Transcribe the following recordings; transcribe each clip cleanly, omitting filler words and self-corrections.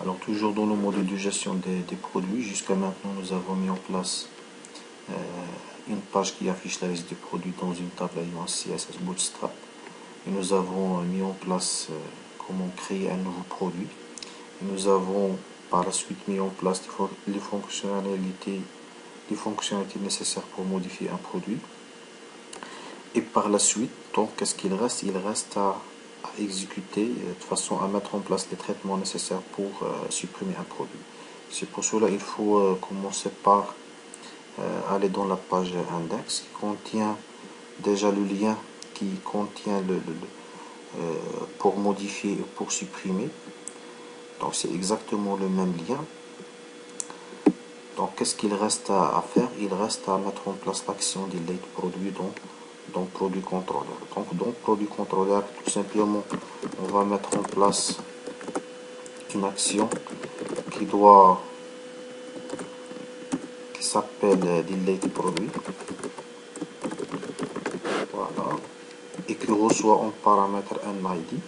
Alors toujours dans le module de gestion des produits, jusqu'à maintenant nous avons mis en place une page qui affiche la liste des produits dans une table ayant CSS Bootstrap. Et nous avons mis en place comment créer un nouveau produit. Et nous avons par la suite mis en place les fonctionnalités nécessaires pour modifier un produit. Et par la suite, donc, qu'est-ce qu'il reste? Il reste à exécuter, de façon à mettre en place les traitements nécessaires pour supprimer un produit. C'est pour cela qu'il faut commencer par aller dans la page index qui contient déjà le lien qui contient pour modifier et pour supprimer. Donc c'est exactement le même lien. Donc qu'est-ce qu'il reste à faire? Il reste à mettre en place l'action delete produit dans produit contrôleur. Donc dans produit contrôleur, tout simplement, on va mettre en place une action qui s'appelle delete produit. Voilà. Et qui reçoit en paramètre un ID.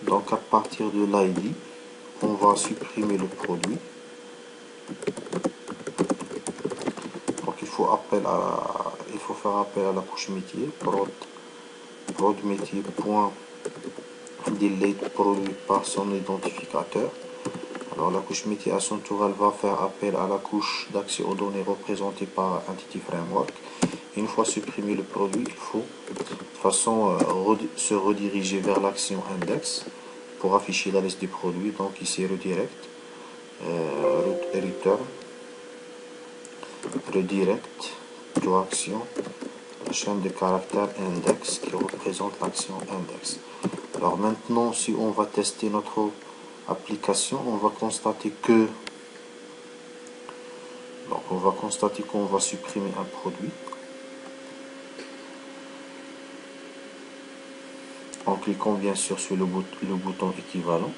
Donc à partir de l'ID, on va supprimer le produit. Donc il faut faire appel à la couche métier, prod métier point delete produit par son identificateur. Alors la couche métier à son tour, elle va faire appel à la couche d'accès aux données représentée par Entity Framework. Une fois supprimé le produit, il faut de toute façon se rediriger vers l'action index pour afficher la liste des produits. Donc ici redirect, redirect to action, la chaîne de caractères index qui représente l'action index. Alors maintenant, si on va tester notre application, on va constater qu'on va supprimer un produit en cliquant bien sûr sur le bouton équivalent.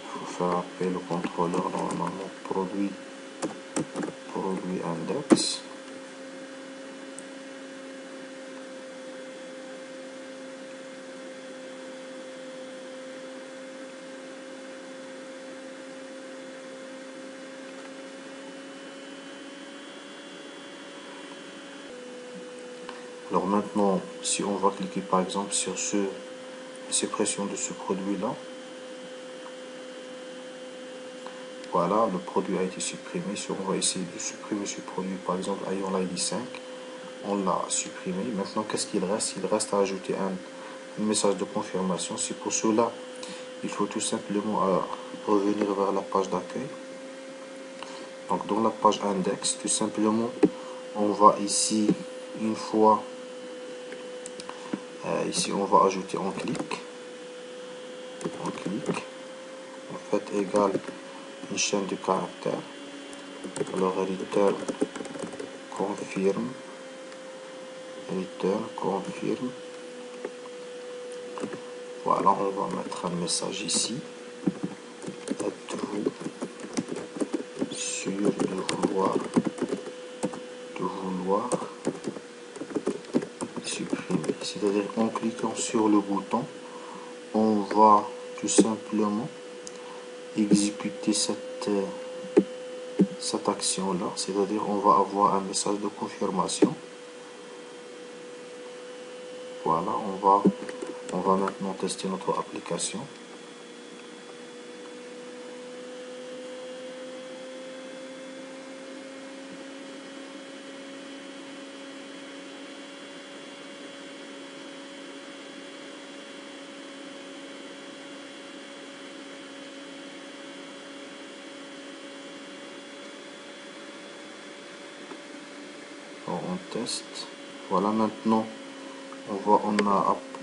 Il faut faire appel au contrôleur normalement produit index. Alors maintenant, si on va cliquer par exemple sur suppression de ce produit-là, voilà, le produit a été supprimé. Si on va essayer de supprimer ce produit, par exemple, ayant l'ID 5, on l'a supprimé. Maintenant, qu'est-ce qu'il reste? Il reste à ajouter un message de confirmation. C'est pour cela, il faut tout simplement revenir vers la page d'accueil. Donc, dans la page index, tout simplement, on va ici, une fois, ici, on va ajouter en clic, en fait, égale une chaîne de caractères. Alors return confirme, voilà, on va mettre un message ici. Êtes-vous sûr de vouloir supprimer? C'est-à-dire en cliquant sur le bouton, on va tout simplement exécuter cette action-là, c'est-à-dire on va avoir un message de confirmation. Voilà, on va maintenant tester notre application. On teste. Voilà, maintenant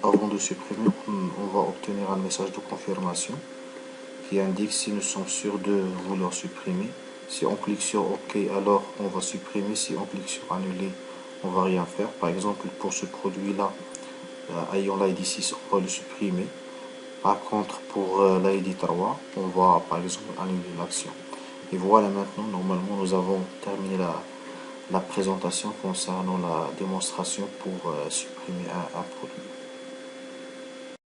avant de supprimer, on va obtenir un message de confirmation qui indique si nous sommes sûrs de vouloir supprimer. Si on clique sur OK, alors on va supprimer. Si on clique sur annuler, on va rien faire. Par exemple, pour ce produit là ayant l'ID 6, on va le supprimer. Par contre, pour l'ID 3, on va par exemple annuler l'action. Et voilà, maintenant, normalement, nous avons terminé la présentation concernant la démonstration pour supprimer un produit.